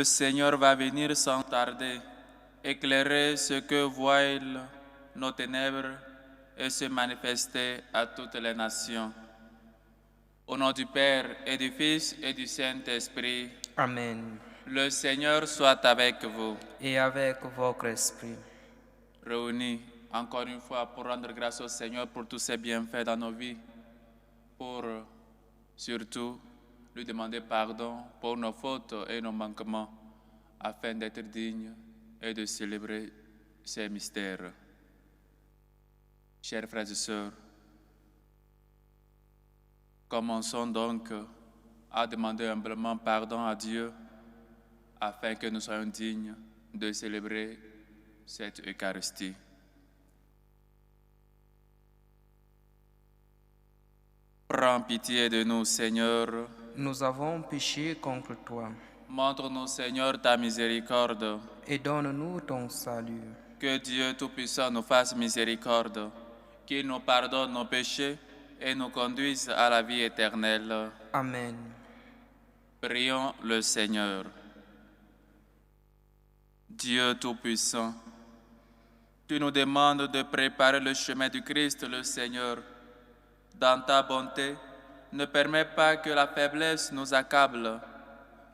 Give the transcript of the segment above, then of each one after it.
Le Seigneur va venir sans tarder, éclairer ce que voient nos ténèbres et se manifester à toutes les nations. Au nom du Père et du Fils et du Saint-Esprit, Amen. le Seigneur soit avec vous. Et avec votre esprit. Réunis encore une fois pour rendre grâce au Seigneur pour tous ses bienfaits dans nos vies, pour surtout lui demander pardon pour nos fautes et nos manquements, afin d'être dignes et de célébrer ces mystères. Chers frères et sœurs, commençons donc à demander humblement pardon à Dieu, afin que nous soyons dignes de célébrer cette Eucharistie. Prends pitié de nous, Seigneur. Nous avons péché contre toi. Montre-nous, Seigneur, ta miséricorde. Et donne-nous ton salut. Que Dieu Tout-Puissant nous fasse miséricorde, qu'il nous pardonne nos péchés et nous conduise à la vie éternelle. Amen. Prions le Seigneur. Dieu Tout-Puissant, tu nous demandes de préparer le chemin du Christ, le Seigneur. Dans ta bonté, ne permets pas que la faiblesse nous accable,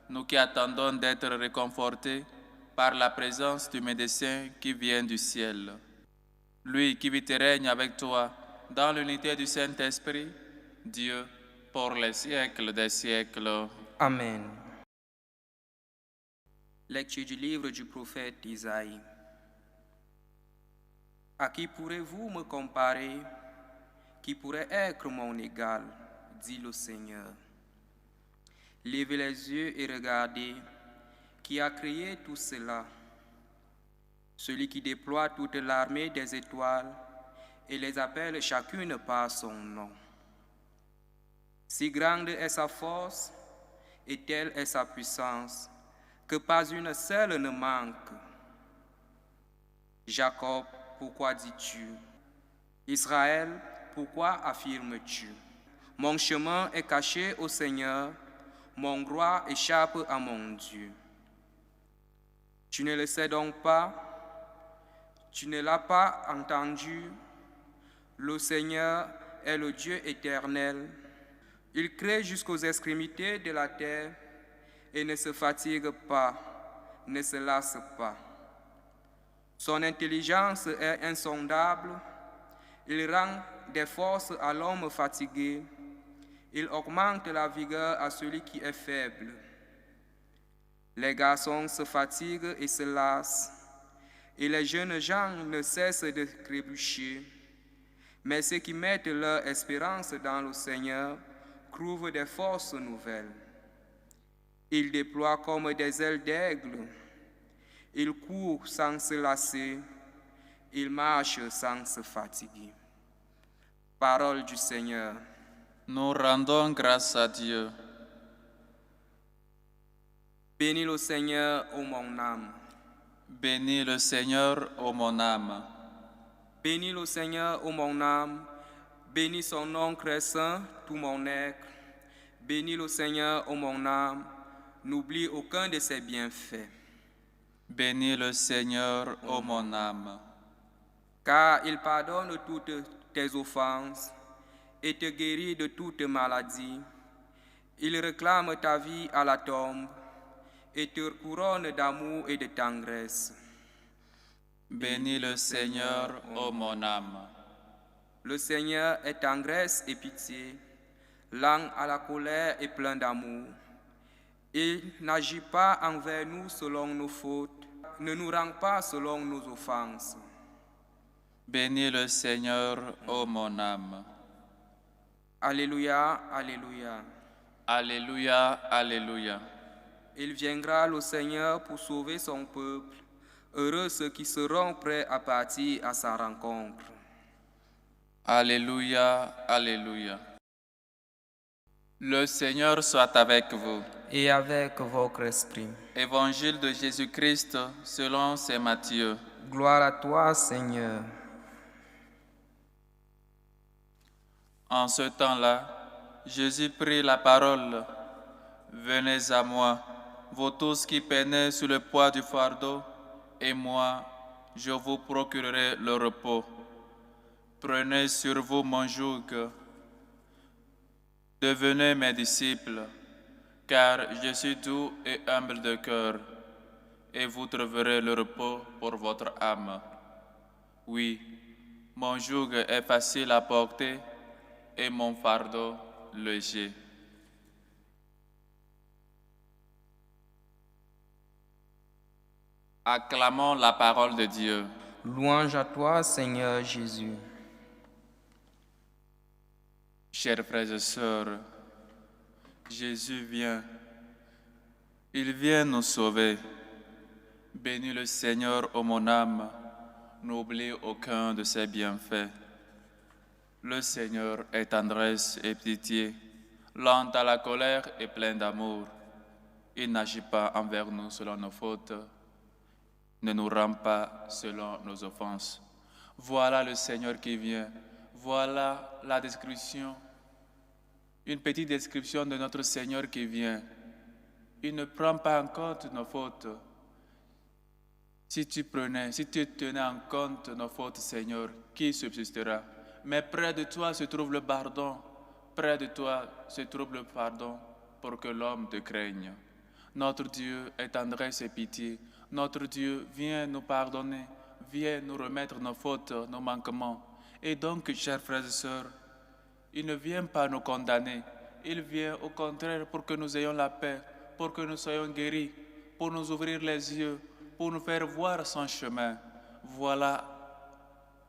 nous qui attendons d'être réconfortés par la présence du médecin qui vient du ciel. Lui qui vit et règne avec toi dans l'unité du Saint-Esprit, Dieu, pour les siècles des siècles. Amen. Lecture du livre du prophète Isaïe. À qui pourrez-vous me comparer? Qui pourrait être mon égal, dit le Seigneur. Levez les yeux et regardez, qui a créé tout cela? Celui qui déploie toute l'armée des étoiles et les appelle chacune par son nom. Si grande est sa force et telle est sa puissance, que pas une seule ne manque. Jacob, pourquoi dis-tu? Israël, pourquoi affirmes-tu? Mon chemin est caché au Seigneur, mon droit échappe à mon Dieu. Tu ne le sais donc pas? Tu ne l'as pas entendu? Le Seigneur est le Dieu éternel. Il crée jusqu'aux extrémités de la terre et ne se fatigue pas, ne se lasse pas. Son intelligence est insondable. Il rend des forces à l'homme fatigué. Il augmente la vigueur à celui qui est faible. Les garçons se fatiguent et se lassent, et les jeunes gens ne cessent de trébucher. Mais ceux qui mettent leur espérance dans le Seigneur trouvent des forces nouvelles. Ils déploient comme des ailes d'aigle. Ils courent sans se lasser. Ils marchent sans se fatiguer. Parole du Seigneur. Nous rendons grâce à Dieu. Bénis le Seigneur, ô mon âme. Bénis le Seigneur, ô mon âme. Bénis le Seigneur, ô mon âme. Bénis son nom très saint, tout mon être. Bénis le Seigneur, ô mon âme. N'oublie aucun de ses bienfaits. Bénis le Seigneur, ô mon âme. Car il pardonne toutes tes offenses et te guérit de toute maladie. Il réclame ta vie à la tombe et te couronne d'amour et de tendresse. Bénis le Seigneur, ô mon âme. Le Seigneur est tendresse et pitié, lent à la colère et plein d'amour. Il n'agit pas envers nous selon nos fautes, ne nous rend pas selon nos offenses. Bénis le Seigneur, ô mon âme. Alléluia, alléluia. Alléluia, alléluia. Il viendra le Seigneur pour sauver son peuple. Heureux ceux qui seront prêts à partir à sa rencontre. Alléluia, alléluia. Le Seigneur soit avec vous. Et avec votre esprit. Évangile de Jésus-Christ selon saint Matthieu. Gloire à toi, Seigneur. En ce temps-là, Jésus prit la parole. Venez à moi, vous tous qui peinez sous le poids du fardeau, et moi, je vous procurerai le repos. Prenez sur vous mon joug, devenez mes disciples, car je suis doux et humble de cœur, et vous trouverez le repos pour votre âme. Oui, mon joug est facile à porter et mon fardeau léger. Acclamons la parole de Dieu. Louange à toi, Seigneur Jésus. Chers frères et sœurs, Jésus vient. Il vient nous sauver. Bénis le Seigneur, ô mon âme, n'oublie aucun de ses bienfaits. Le Seigneur est tendresse et pitié, lent à la colère et plein d'amour. Il n'agit pas envers nous selon nos fautes, ne nous rend pas selon nos offenses. Voilà le Seigneur qui vient. Voilà la description, une petite description de notre Seigneur qui vient. Il ne prend pas en compte nos fautes. Si tu tenais en compte nos fautes, Seigneur, qui subsistera? Mais près de toi se trouve le pardon. Près de toi se trouve le pardon pour que l'homme te craigne. Notre Dieu est tendresse et pitié. Notre Dieu vient nous pardonner, vient nous remettre nos fautes, nos manquements. Et donc, chers frères et sœurs, il ne vient pas nous condamner. Il vient au contraire pour que nous ayons la paix, pour que nous soyons guéris, pour nous ouvrir les yeux, pour nous faire voir son chemin. Voilà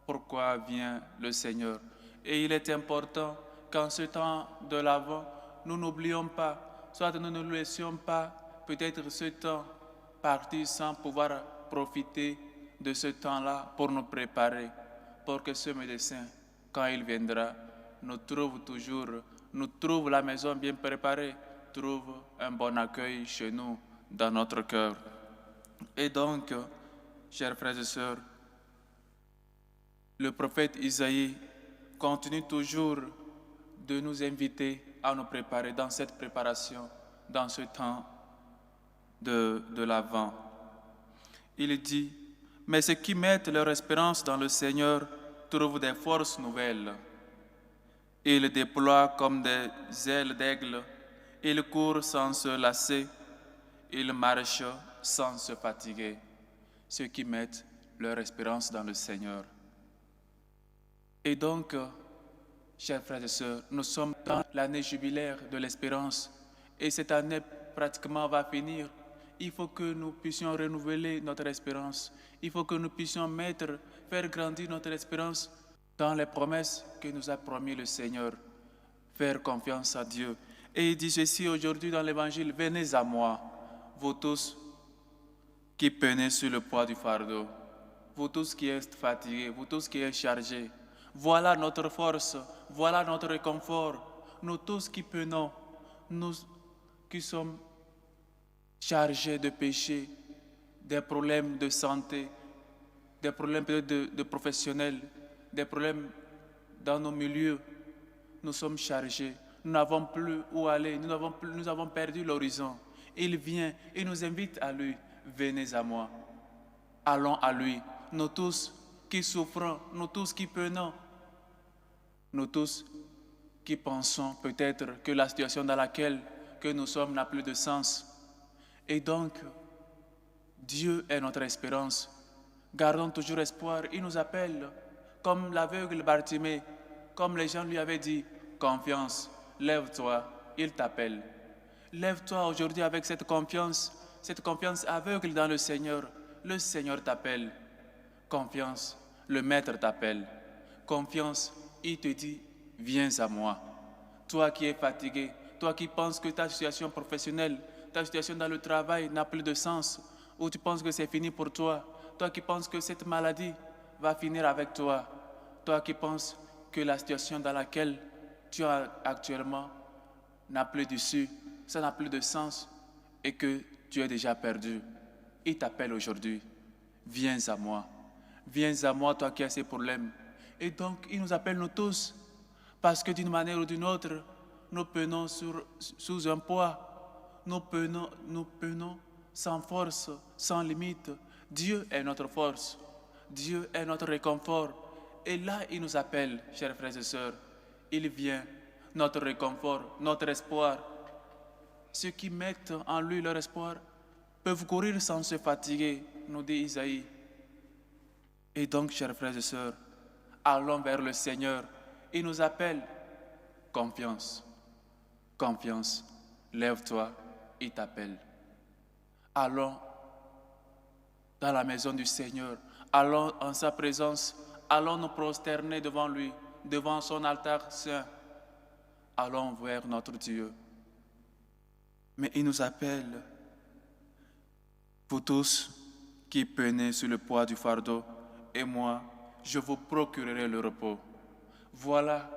pourquoi vient le Seigneur. Et il est important qu'en ce temps de l'Avent, nous n'oublions pas, soit nous ne laissions pas peut-être ce temps partir sans pouvoir profiter de ce temps-là pour nous préparer, pour que ce médecin, quand il viendra, nous trouve la maison bien préparée, trouve un bon accueil chez nous, dans notre cœur. Et donc, chers frères et sœurs, le prophète Isaïe continue toujours de nous inviter à nous préparer dans cette préparation, dans ce temps de l'Avent. Il dit, « Mais ceux qui mettent leur espérance dans le Seigneur trouvent des forces nouvelles. Ils déploient comme des ailes d'aigle, ils courent sans se lasser, ils marchent sans se fatiguer. » Ceux qui mettent leur espérance dans le Seigneur. Et donc, chers frères et sœurs, nous sommes dans l'année jubilaire de l'espérance. Et cette année pratiquement va finir. Il faut que nous puissions renouveler notre espérance. Il faut que nous puissions faire grandir notre espérance dans les promesses que nous a promis le Seigneur. Faire confiance à Dieu. Et il dit ceci aujourd'hui dans l'Évangile, « Venez à moi, vous tous qui peinez sur le poids du fardeau, vous tous qui êtes fatigués, vous tous qui êtes chargés. Voilà notre force, voilà notre réconfort. Nous tous qui peinons, nous qui sommes chargés de péchés, des problèmes de santé, des problèmes de professionnels, des problèmes dans nos milieux. Nous sommes chargés, nous n'avons plus où aller, nous avons perdu l'horizon. Il vient et nous invite à lui. Venez à moi, allons à lui. Nous tous qui souffrons, nous tous qui peinons, nous tous qui pensons peut-être que la situation dans laquelle que nous sommes n'a plus de sens. Et donc, Dieu est notre espérance. Gardons toujours espoir. Il nous appelle, comme l'aveugle Bartimée, comme les gens lui avaient dit, confiance, lève-toi, il t'appelle. Lève-toi aujourd'hui avec cette confiance aveugle dans le Seigneur. Le Seigneur t'appelle. Confiance, le Maître t'appelle. Confiance, il te dit, viens à moi. Toi qui es fatigué, toi qui penses que ta situation professionnelle, ta situation dans le travail n'a plus de sens, ou tu penses que c'est fini pour toi, toi qui penses que cette maladie va finir avec toi, toi qui penses que la situation dans laquelle tu es actuellement n'a plus d'issue, ça n'a plus de sens et que tu es déjà perdu. Il t'appelle aujourd'hui. Viens à moi. Viens à moi, toi qui as ces problèmes. Et donc, il nous appelle nous tous, parce que d'une manière ou d'une autre, nous peinons sous un poids. nous peinons sans force, sans limite. Dieu est notre force. Dieu est notre réconfort. Et là, il nous appelle, chers frères et sœurs. Il vient, notre réconfort, notre espoir. Ceux qui mettent en lui leur espoir peuvent courir sans se fatiguer, nous dit Isaïe. Et donc, chers frères et sœurs, allons vers le Seigneur. Il nous appelle. Confiance, confiance, lève-toi, il t'appelle. Allons dans la maison du Seigneur, allons en sa présence, allons nous prosterner devant lui, devant son altar saint. Allons vers notre Dieu. Mais il nous appelle, vous tous qui peinez sur le poids du fardeau, et moi, je vous procurerai le repos. Voilà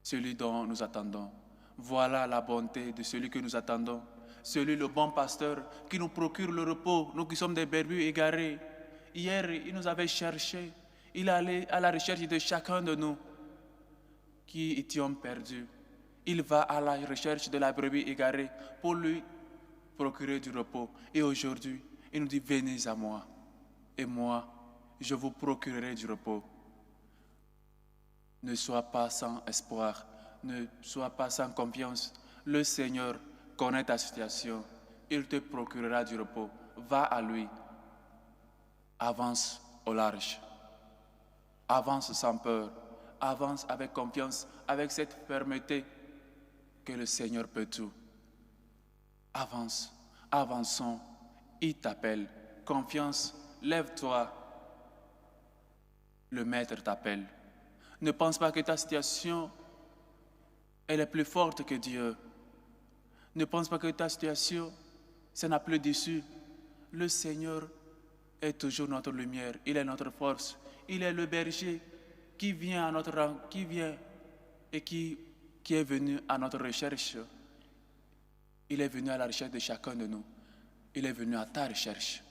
celui dont nous attendons. Voilà la bonté de celui que nous attendons. Celui, le bon pasteur, qui nous procure le repos, nous qui sommes des brebis égarés. Hier, il nous avait cherché. Il allait à la recherche de chacun de nous qui étions perdus. Il va à la recherche de la brebis égarée pour lui procurer du repos. Et aujourd'hui, il nous dit, venez à moi. Et moi, je vous procurerai du repos. Ne sois pas sans espoir, ne sois pas sans confiance. Le Seigneur connaît ta situation. Il te procurera du repos. Va à lui. Avance au large. Avance sans peur. Avance avec confiance, avec cette fermeté que le Seigneur peut tout. Avance, avançons. Il t'appelle. Confiance, lève-toi. Le Maître t'appelle. Ne pense pas que ta situation elle est plus forte que Dieu. Ne pense pas que ta situation, ça n'a plus d'issue. Le Seigneur est toujours notre lumière. Il est notre force. Il est le berger qui vient à notre rang, qui vient et qui est venu à notre recherche. Il est venu à la recherche de chacun de nous. Il est venu à ta recherche.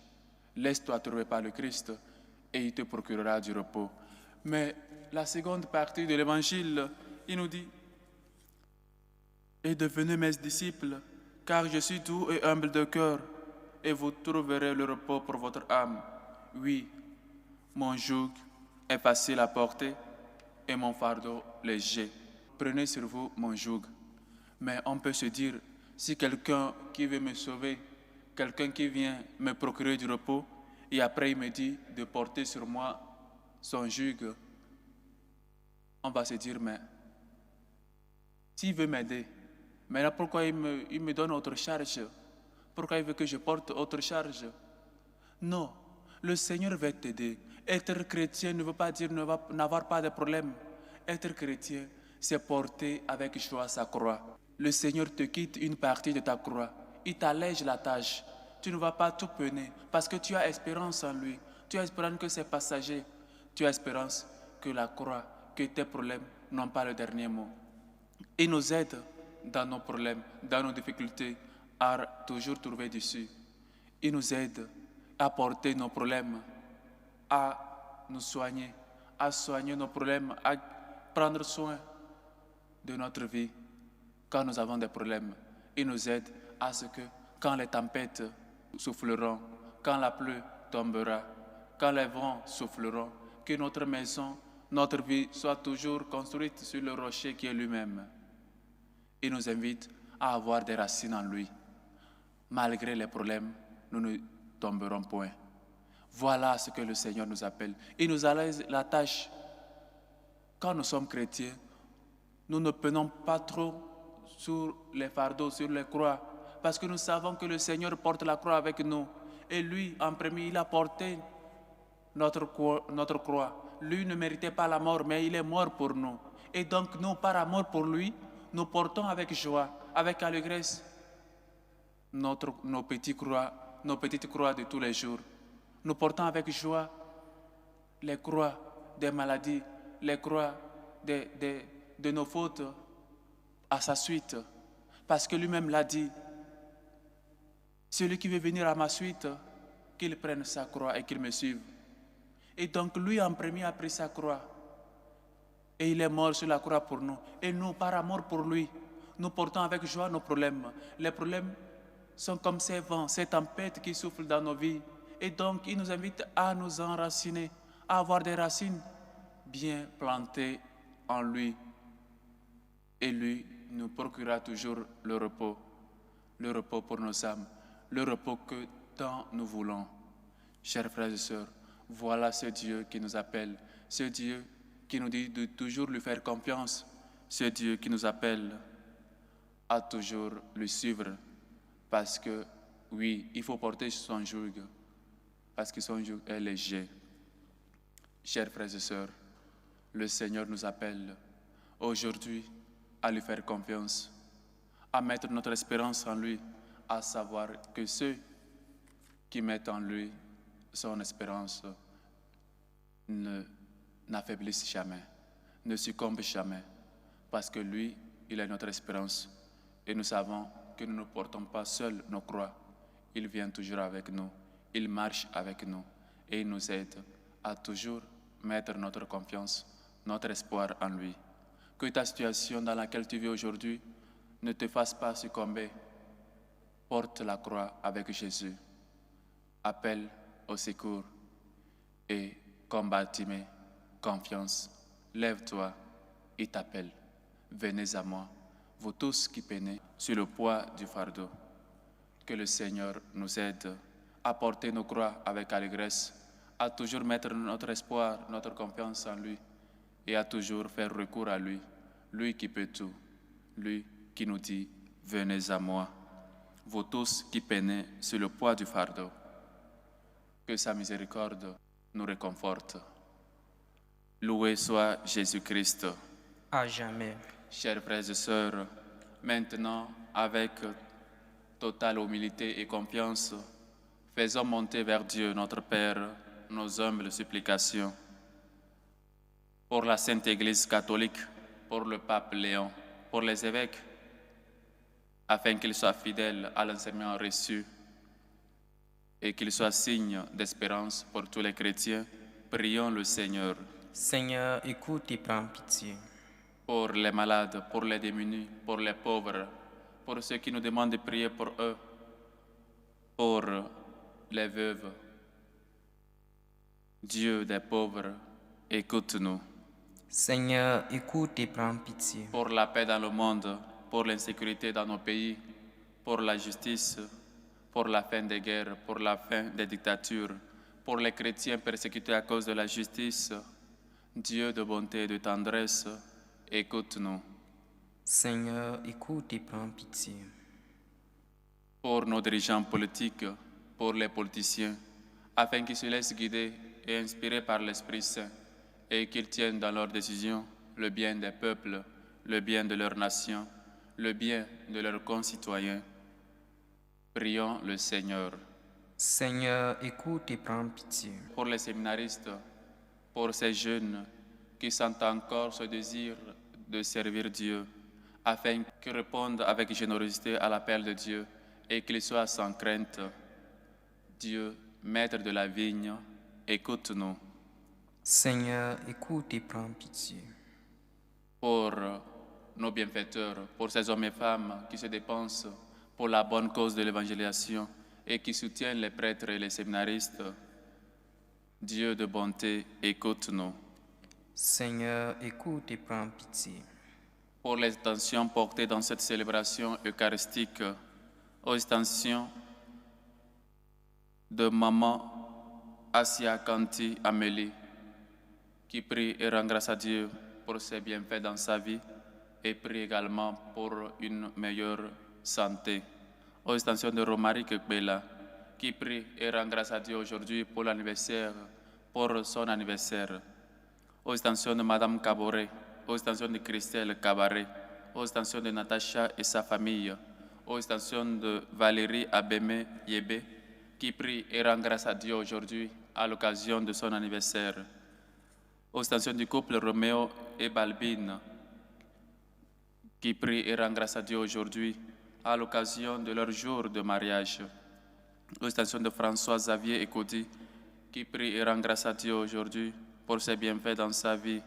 Laisse-toi trouver par le Christ et il te procurera du repos. Mais la seconde partie de l'évangile, il nous dit « Et devenez mes disciples, car je suis doux et humble de cœur, et vous trouverez le repos pour votre âme. Oui, mon joug est facile à porter et mon fardeau léger. Prenez sur vous mon joug. » Mais on peut se dire, si quelqu'un qui veut me sauver, quelqu'un qui vient me procurer du repos, et après il me dit de porter sur moi son joug, on va se dire, mais s'il veut m'aider, mais là pourquoi il me donne autre charge? Pourquoi il veut que je porte autre charge? Non, le Seigneur veut t'aider. Être chrétien ne veut pas dire n'avoir pas de problème. Être chrétien, c'est porter avec joie sa croix. Le Seigneur te quitte une partie de ta croix. Il t'allège la tâche. Tu ne vas pas tout peiner parce que tu as espérance en lui. Tu as espérance que c'est passager. Tu as espérance que la croix, que tes problèmes n'ont pas le dernier mot. Il nous aide dans nos problèmes, dans nos difficultés, à toujours trouver d'issue. Il nous aide à porter nos problèmes, à nous soigner, à soigner nos problèmes, à prendre soin de notre vie. Quand nous avons des problèmes, il nous aide à ce que quand les tempêtes souffleront, quand la pluie tombera, quand les vents souffleront, que notre maison, notre vie soit toujours construite sur le rocher qui est lui-même. Il nous invite à avoir des racines en lui. Malgré les problèmes, nous ne tomberons point. Voilà ce que le Seigneur nous appelle. Il nous allège la tâche. Quand nous sommes chrétiens, nous ne peinons pas trop sur les fardeaux, sur les croix, parce que nous savons que le Seigneur porte la croix avec nous. Et lui, en premier, il a porté notre croix. Lui ne méritait pas la mort, mais il est mort pour nous. Et donc nous, par amour pour lui, nous portons avec joie, avec allégresse, nos petites croix de tous les jours. Nous portons avec joie les croix des maladies, les croix de nos fautes à sa suite. Parce que lui-même l'a dit, celui qui veut venir à ma suite, qu'il prenne sa croix et qu'il me suive. Et donc lui en premier a pris sa croix. Et il est mort sur la croix pour nous. Et nous, par amour pour lui, Nous portons avec joie nos problèmes. Les problèmes sont comme ces vents, ces tempêtes qui soufflent dans nos vies. Et donc, il nous invite à nous enraciner, à avoir des racines bien plantées en lui. Et lui nous procurera toujours le repos pour nos âmes, le repos que tant nous voulons. Chers frères et sœurs, voilà ce Dieu qui nous appelle, ce Dieu qui nous dit de toujours lui faire confiance, ce Dieu qui nous appelle à toujours le suivre, parce que, oui, il faut porter son joug, parce que son joug est léger. Chers frères et sœurs, le Seigneur nous appelle aujourd'hui à lui faire confiance, à mettre notre espérance en lui, à savoir que ceux qui mettent en lui son espérance n'affaiblissent jamais, ne succombent jamais, parce que lui, il est notre espérance. Et nous savons que nous ne portons pas seuls nos croix. Il vient toujours avec nous, il marche avec nous et il nous aide à toujours mettre notre confiance, notre espoir en lui. Que ta situation dans laquelle tu vis aujourd'hui ne te fasse pas succomber. Porte la croix avec Jésus. Appelle au secours et comme Bartimée, confiance. Lève-toi, il t'appelle. Venez à moi, vous tous qui peinez sur le poids du fardeau. Que le Seigneur nous aide à porter nos croix avec allégresse, à toujours mettre notre espoir, notre confiance en lui et à toujours faire recours à lui, lui qui peut tout, lui qui nous dit « Venez à moi ». Vous tous qui peinez sur le poids du fardeau, que sa miséricorde nous réconforte. Loué soit Jésus-Christ. À jamais. Chers frères et sœurs, maintenant, avec totale humilité et confiance, faisons monter vers Dieu, notre Père, nos humbles supplications. Pour la Sainte Église catholique, pour le pape Léon, pour les évêques, afin qu'ils soient fidèles à l'enseignement reçu et qu'ils soient signe d'espérance pour tous les chrétiens, prions le Seigneur. Seigneur, écoute et prends pitié. Pour les malades, pour les démunis, pour les pauvres, pour ceux qui nous demandent de prier pour eux, pour les veuves. Dieu des pauvres, écoute-nous. Seigneur, écoute et prends pitié. Pour la paix dans le monde, pour l'insécurité dans nos pays, pour la justice, pour la fin des guerres, pour la fin des dictatures, pour les chrétiens persécutés à cause de la justice. Dieu de bonté et de tendresse, écoute-nous. Seigneur, écoute et prends pitié. Pour nos dirigeants politiques, pour les politiciens, afin qu'ils se laissent guider et inspirer par l'Esprit Saint et qu'ils tiennent dans leurs décisions le bien des peuples, le bien de leur nation, le bien de leurs concitoyens. Prions le Seigneur. Seigneur, écoute et prends pitié. Pour les séminaristes, pour ces jeunes qui sentent encore ce désir de servir Dieu, afin qu'ils répondent avec générosité à l'appel de Dieu et qu'ils soient sans crainte. Dieu, maître de la vigne, écoute-nous. Seigneur, écoute et prends pitié. Pour nos bienfaiteurs, pour ces hommes et femmes qui se dépensent pour la bonne cause de l'évangélisation et qui soutiennent les prêtres et les séminaristes, Dieu de bonté, écoute-nous. Seigneur, écoute et prends pitié. Pour les intentions portées dans cette célébration eucharistique, aux intentions de Maman Asia Kanti Amélie, qui prie et rend grâce à Dieu pour ses bienfaits dans sa vie et prie également pour une meilleure santé. Aux intentions de Romaric Bella, qui prie et rend grâce à Dieu aujourd'hui pour l'anniversaire, pour son anniversaire. Aux intentions de Madame Caboret, aux intentions de Christelle Cabaret, aux intentions de Natacha et sa famille, aux intentions de Valérie Abemé Yébé, qui prie et rend grâce à Dieu aujourd'hui à l'occasion de son anniversaire. Aux intentions du couple Roméo et Balbine, qui prie et rend grâce à Dieu aujourd'hui à l'occasion de leur jour de mariage. Aux intentions de François Xavier et Cody, qui prie et rend grâce à Dieu aujourd'hui pour ses bienfaits dans sa vie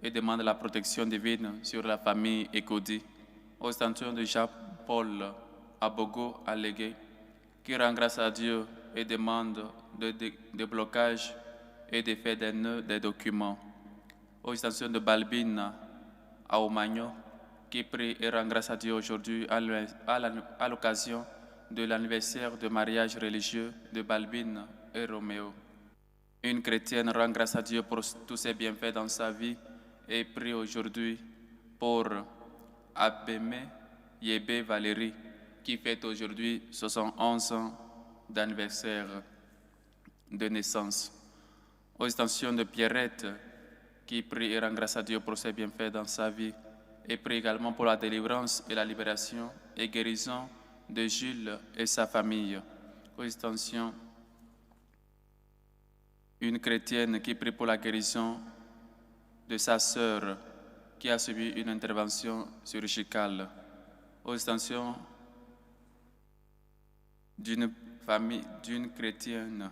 et demande la protection divine sur la famille Ekodi. aux intentions de Jean-Paul Abogo allégué, qui rend grâce à Dieu et demande de déblocage et d'effet des nœuds des documents. Aux intentions de Balbina Aomagno, qui prie et rend grâce à Dieu aujourd'hui à l'occasion de l'anniversaire de mariage religieux de Balbine et Roméo. Une chrétienne rend grâce à Dieu pour tous ses bienfaits dans sa vie et prie aujourd'hui pour Abémé Yébé Valérie, qui fête aujourd'hui 71 ans d'anniversaire de naissance. Aux extensions de Pierrette, qui prie et rend grâce à Dieu pour ses bienfaits dans sa vie et prie également pour la délivrance et la libération et guérison de Jules et sa famille. Aux extensions, une chrétienne qui prie pour la guérison de sa sœur qui a subi une intervention chirurgicale. Aux extensions d'une chrétienne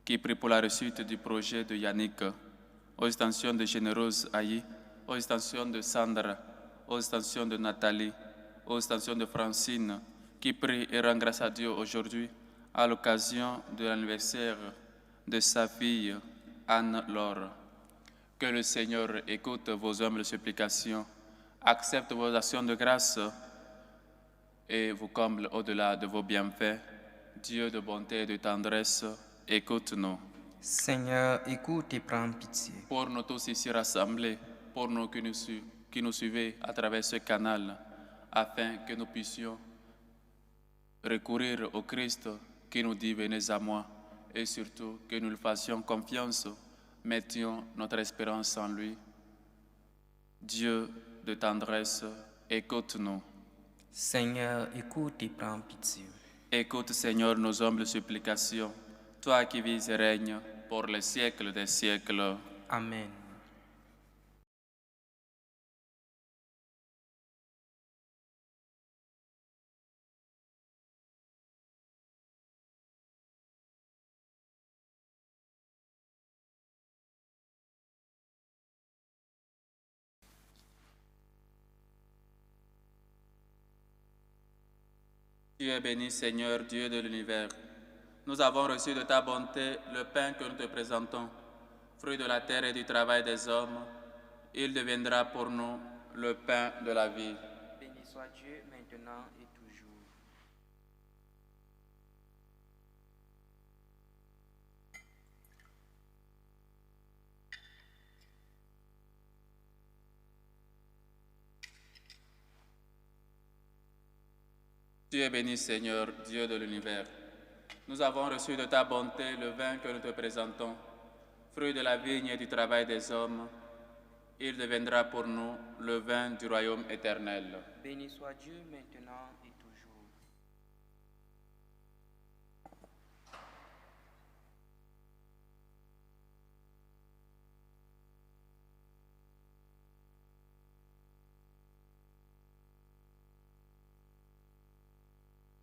qui prie pour la réussite du projet de Yannick. Aux extensions de Généreuse Aïe, aux extensions de Sandra, aux extensions de Nathalie, aux extensions de Francine, qui prie et rend grâce à Dieu aujourd'hui à l'occasion de l'anniversaire de sa fille Anne-Laure. Que le Seigneur écoute vos humbles supplications, accepte vos actions de grâce et vous comble au-delà de vos bienfaits. Dieu de bonté et de tendresse, écoute-nous. Seigneur, écoute et prends pitié. Pour nous tous ici rassemblés, pour nous qui nous suivez à travers ce canal, afin que nous puissions recourir au Christ qui nous dit « Venez à moi » et surtout que nous lui fassions confiance, mettions notre espérance en lui. Dieu de tendresse, écoute-nous. Seigneur, écoute et prends pitié. Écoute, Seigneur, nos humbles supplications, toi qui vis et règnes pour les siècles des siècles. Amen. Tu es béni, Seigneur, Dieu de l'univers. Nous avons reçu de ta bonté le pain que nous te présentons, fruit de la terre et du travail des hommes. Il deviendra pour nous le pain de la vie. Béni soit Dieu maintenant et toujours. Tu es béni, Seigneur, Dieu de l'univers. Nous avons reçu de ta bonté le vin que nous te présentons, fruit de la vigne et du travail des hommes. Il deviendra pour nous le vin du royaume éternel. Béni soit Dieu maintenant et toujours.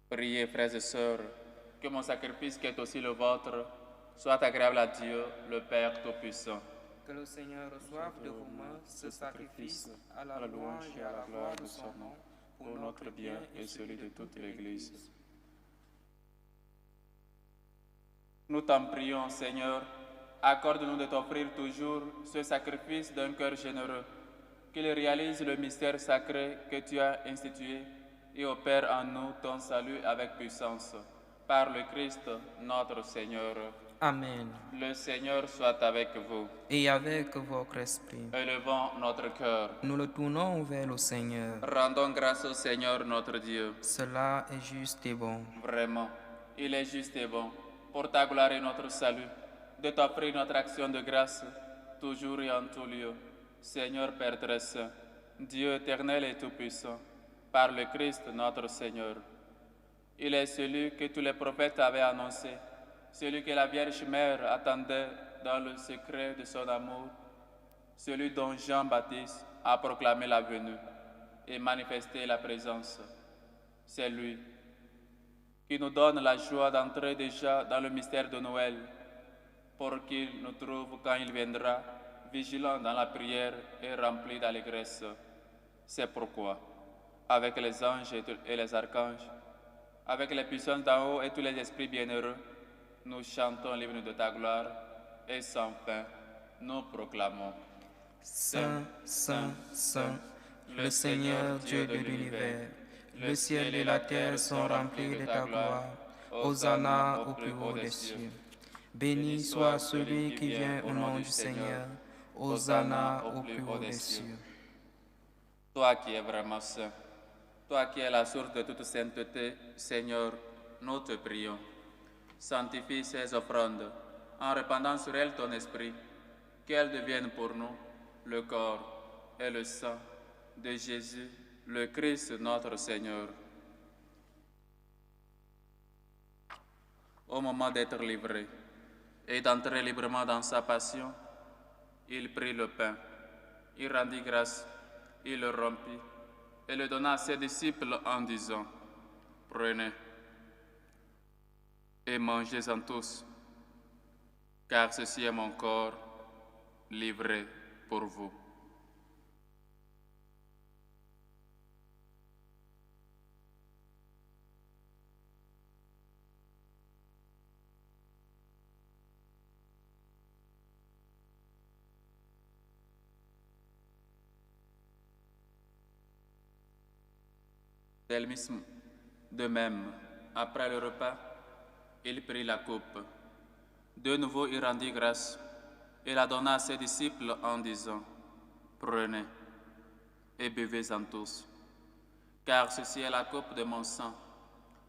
Priez, frères et sœurs, que mon sacrifice qui est aussi le vôtre soit agréable à Dieu, le Père Tout-Puissant. Que le Seigneur reçoive de vos mains ce sacrifice à la louange et à la gloire de son nom, pour notre bien et celui de toute l'Église. Nous t'en prions, Seigneur, accorde-nous de t'offrir toujours ce sacrifice d'un cœur généreux, qu'il réalise le mystère sacré que tu as institué et opère en nous ton salut avec puissance. Par le Christ, notre Seigneur. Amen. Le Seigneur soit avec vous. Et avec votre esprit. Élevons notre cœur. Nous le tournons vers le Seigneur. Rendons grâce au Seigneur notre Dieu. Cela est juste et bon. Vraiment, il est juste et bon, pour ta gloire et notre salut, de t'offrir notre action de grâce, toujours et en tout lieu. Seigneur Père très saint, Dieu éternel et tout-puissant, par le Christ notre Seigneur. Il est celui que tous les prophètes avaient annoncé, celui que la Vierge Mère attendait dans le secret de son amour, celui dont Jean-Baptiste a proclamé la venue et manifesté la présence. C'est lui qui nous donne la joie d'entrer déjà dans le mystère de Noël, pour qu'il nous trouve quand il viendra, vigilants dans la prière et remplis d'allégresse. C'est pourquoi, avec les anges et les archanges, avec les puissances d'en haut et tous les esprits bienheureux, nous chantons l'hymne de ta gloire et sans fin, nous proclamons. Saint, Saint, Saint, le Seigneur Dieu de l'univers, le ciel et la terre sont remplis de ta gloire. Hosanna au plus haut des cieux. Béni soit celui qui vient au nom du Seigneur. Hosanna au plus haut des cieux. Toi qui es vraiment saint, toi qui es la source de toute sainteté, Seigneur, nous te prions. Sanctifie ces offrandes en répandant sur elles ton esprit, qu'elles deviennent pour nous le corps et le sang de Jésus, le Christ notre Seigneur. Au moment d'être livré et d'entrer librement dans sa passion, il prit le pain, il rendit grâce, il le rompit et le donna à ses disciples en disant, « Prenez et mangez-en tous, car ceci est mon corps livré pour vous. » De même, après le repas, il prit la coupe. De nouveau, il rendit grâce et la donna à ses disciples en disant, « Prenez et buvez-en tous, car ceci est la coupe de mon sang,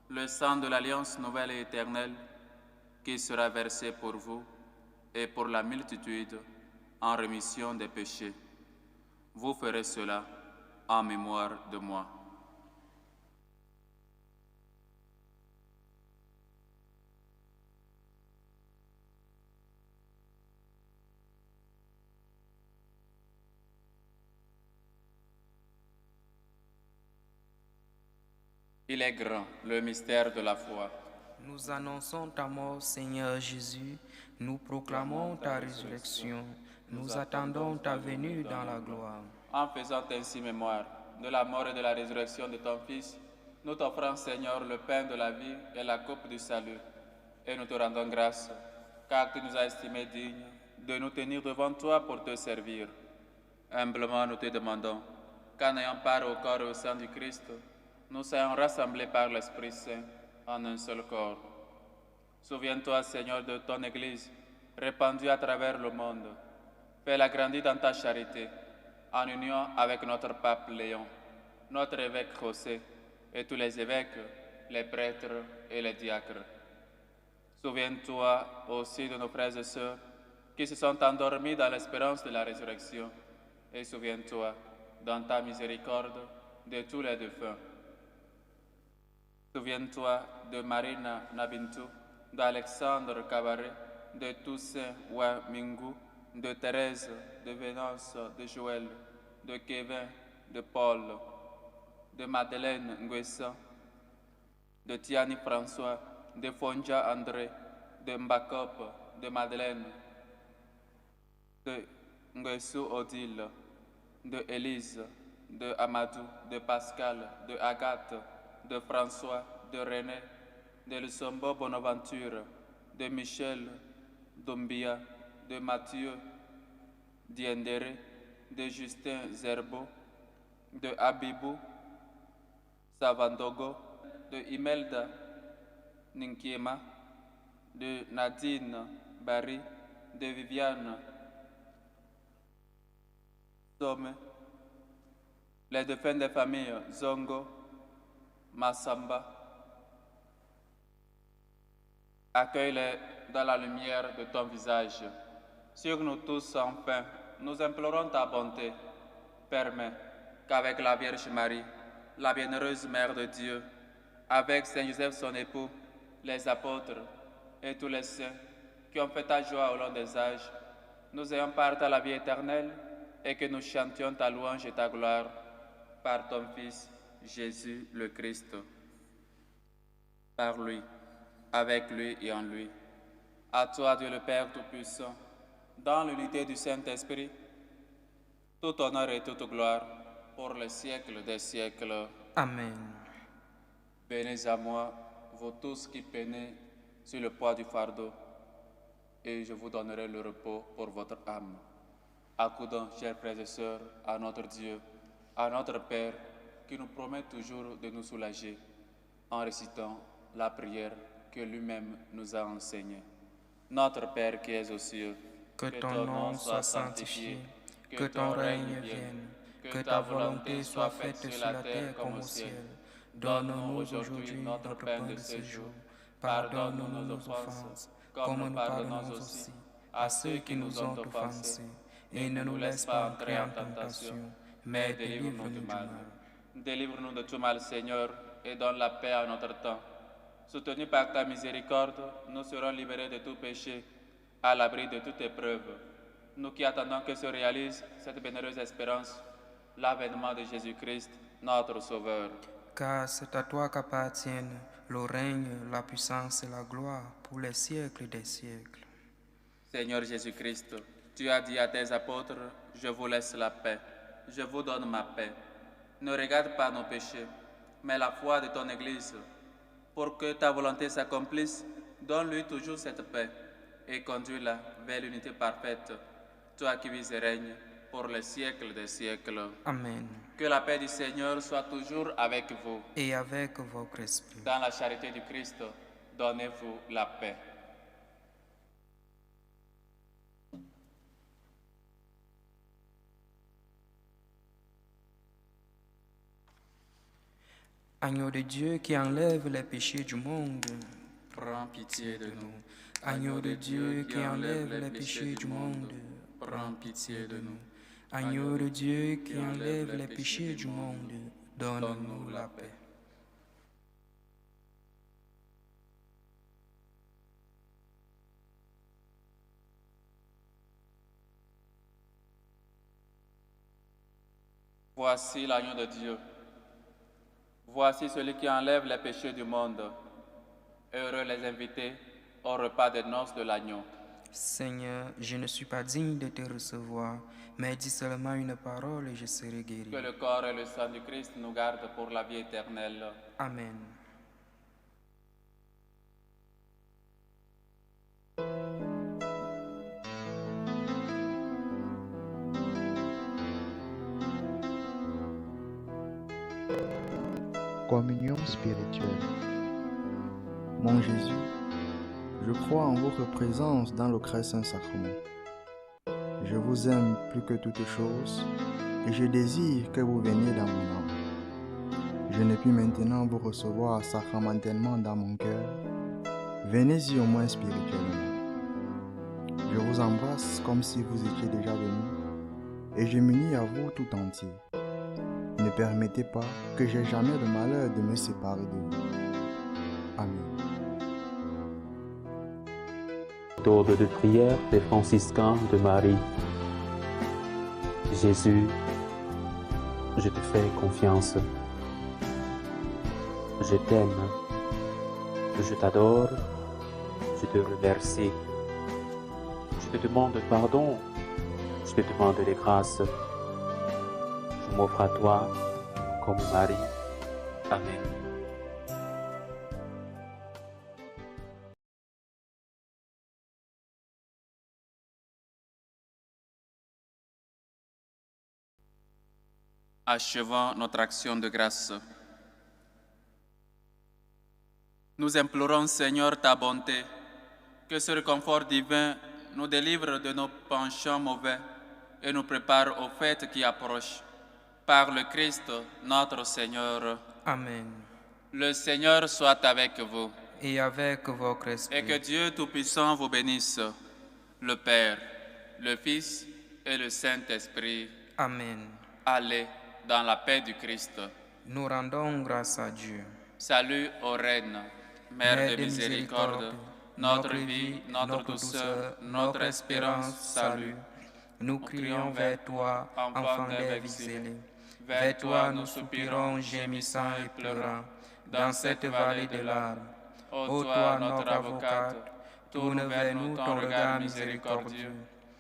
le sang de l'alliance nouvelle et éternelle, qui sera versé pour vous et pour la multitude en rémission des péchés. Vous ferez cela en mémoire de moi. » Il est grand, le mystère de la foi. Nous annonçons ta mort, Seigneur Jésus. Nous proclamons ta résurrection. Nous attendons ta venue dans la gloire. En faisant ainsi mémoire de la mort et de la résurrection de ton Fils, nous t'offrons, Seigneur, le pain de la vie et la coupe du salut. Et nous te rendons grâce, car tu nous as estimés dignes de nous tenir devant toi pour te servir. Humblement, nous te demandons qu'en ayant part au corps et au sang du Christ, nous soyons rassemblés par l'Esprit Saint en un seul corps. Souviens-toi, Seigneur, de ton Église, répandue à travers le monde. Fais-la grandir dans ta charité, en union avec notre pape Léon, notre évêque José, et tous les évêques, les prêtres et les diacres. Souviens-toi aussi de nos frères et sœurs qui se sont endormis dans l'espérance de la résurrection, et souviens-toi, dans ta miséricorde, de tous les défunts. Souviens-toi de Marina Nabintu, d'Alexandre Cabaret, de Toussaint Ouamingu, de Thérèse, de Vénance, de Joël, de Kevin, de Paul, de Madeleine Nguessa, de Tiani François, de Fonja André, de Mbakop, de Madeleine, de Nguessou Odile, de Élise, de Amadou, de Pascal, de Agathe, de François, de René, de Lussombo Bonaventure, de Michel Dombia, de Mathieu Diendere, de Justin Zerbo, de Abibou Savandogo, de Imelda Ninkiema, de Nadine Barry, de Viviane Somme, les défunts des familles Zongo, Massamba. Accueille-les dans la lumière de ton visage. Sur nous tous, enfin, nous implorons ta bonté. Permets qu'avec la Vierge Marie, la bienheureuse Mère de Dieu, avec Saint Joseph son époux, les apôtres et tous les saints qui ont fait ta joie au long des âges, nous ayons part à la vie éternelle et que nous chantions ta louange et ta gloire par ton Fils, Jésus le Christ. Par lui, avec lui et en lui. À toi, Dieu le Père Tout-Puissant, dans l'unité du Saint-Esprit, tout honneur et toute gloire pour les siècles des siècles. Amen. Venez à moi, vous tous qui peinez sur le poids du fardeau, et je vous donnerai le repos pour votre âme. Accoudons, chers frères et sœurs, à notre Dieu, à notre Père, qui nous promet toujours de nous soulager, en récitant la prière que lui-même nous a enseignée. Notre Père qui es aux cieux, Que ton nom soit sanctifié, que ton règne vienne, que ta volonté soit faite sur la terre comme au ciel. Donne-nous aujourd'hui notre pain de ce jour. Pardonne-nous nos offenses, comme nous pardonnons aussi à ceux qui nous ont offensés. Et ne nous laisse pas entrer en tentation, mais délivre-nous du mal. Délivre-nous de tout mal, Seigneur, et donne la paix à notre temps. Soutenus par ta miséricorde, nous serons libérés de tout péché, à l'abri de toute épreuve. Nous qui attendons que se réalise cette bienheureuse espérance, l'avènement de Jésus-Christ, notre Sauveur. Car c'est à toi qu'appartiennent le règne, la puissance et la gloire pour les siècles des siècles. Seigneur Jésus-Christ, tu as dit à tes apôtres, je vous laisse la paix, je vous donne ma paix. Ne regarde pas nos péchés, mais la foi de ton Église. Pour que ta volonté s'accomplisse, donne-lui toujours cette paix et conduis-la vers l'unité parfaite, toi qui vis et règnes pour les siècles des siècles. Amen. Que la paix du Seigneur soit toujours avec vous. Et avec votre esprit. Dans la charité du Christ, donnez-vous la paix. Agneau de Dieu qui enlève les péchés du monde, Prends pitié de nous. Agneau de Dieu qui enlève les péchés du monde, Prends pitié de nous. Agneau de Dieu qui enlève les péchés du monde, donne-nous la paix. Voici l'agneau de Dieu. Voici celui qui enlève les péchés du monde. Heureux les invités au repas des noces de l'agneau. Seigneur, je ne suis pas digne de te recevoir, mais dis seulement une parole et je serai guéri. Que le corps et le sang du Christ nous gardent pour la vie éternelle. Amen. Communion spirituelle. Mon Jésus, je crois en votre présence dans le très saint sacrement. Je vous aime plus que toute chose et je désire que vous veniez dans mon âme. Je ne puis maintenant vous recevoir sacramentellement dans mon cœur. Venez-y au moins spirituellement. Je vous embrasse comme si vous étiez déjà venu et je m'unis à vous tout entier. Ne permettez pas que j'aie jamais le malheur de me séparer de vous. Amen. Méthode de prière des franciscains de Marie. Jésus, je te fais confiance. Je t'aime. Je t'adore. Je te remercie. Je te demande pardon. Je te demande des grâces. Je m'offre à toi comme Marie. Amen. Achevons notre action de grâce. Nous implorons, Seigneur, ta bonté, que ce réconfort divin nous délivre de nos penchants mauvais et nous prépare aux fêtes qui approchent. Par le Christ, notre Seigneur. Amen. Le Seigneur soit avec vous. Et avec votre esprit. Et que Dieu Tout-Puissant vous bénisse, le Père, le Fils et le Saint-Esprit. Amen. Allez dans la paix du Christ. Nous rendons grâce à Dieu. Salut aux reines, Mère de miséricorde, notre vie, notre douceur, notre espérance, salut. Nous crions vers toi, enfant d'Ève zélé. Vers toi nous soupirons, gémissant et pleurant, dans cette vallée de larmes. Ô toi, notre avocate, tourne vers nous ton regard miséricordieux.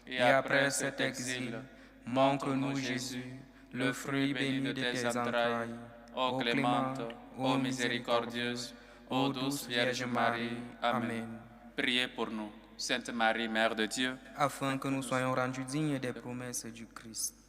Et après cet exil, montre-nous Jésus, le fruit béni de tes entrailles. ô clémente, ô miséricordieuse, ô douce Vierge Marie. Amen. Priez pour nous, Sainte Marie, Mère de Dieu, afin que nous soyons rendus dignes des promesses du Christ.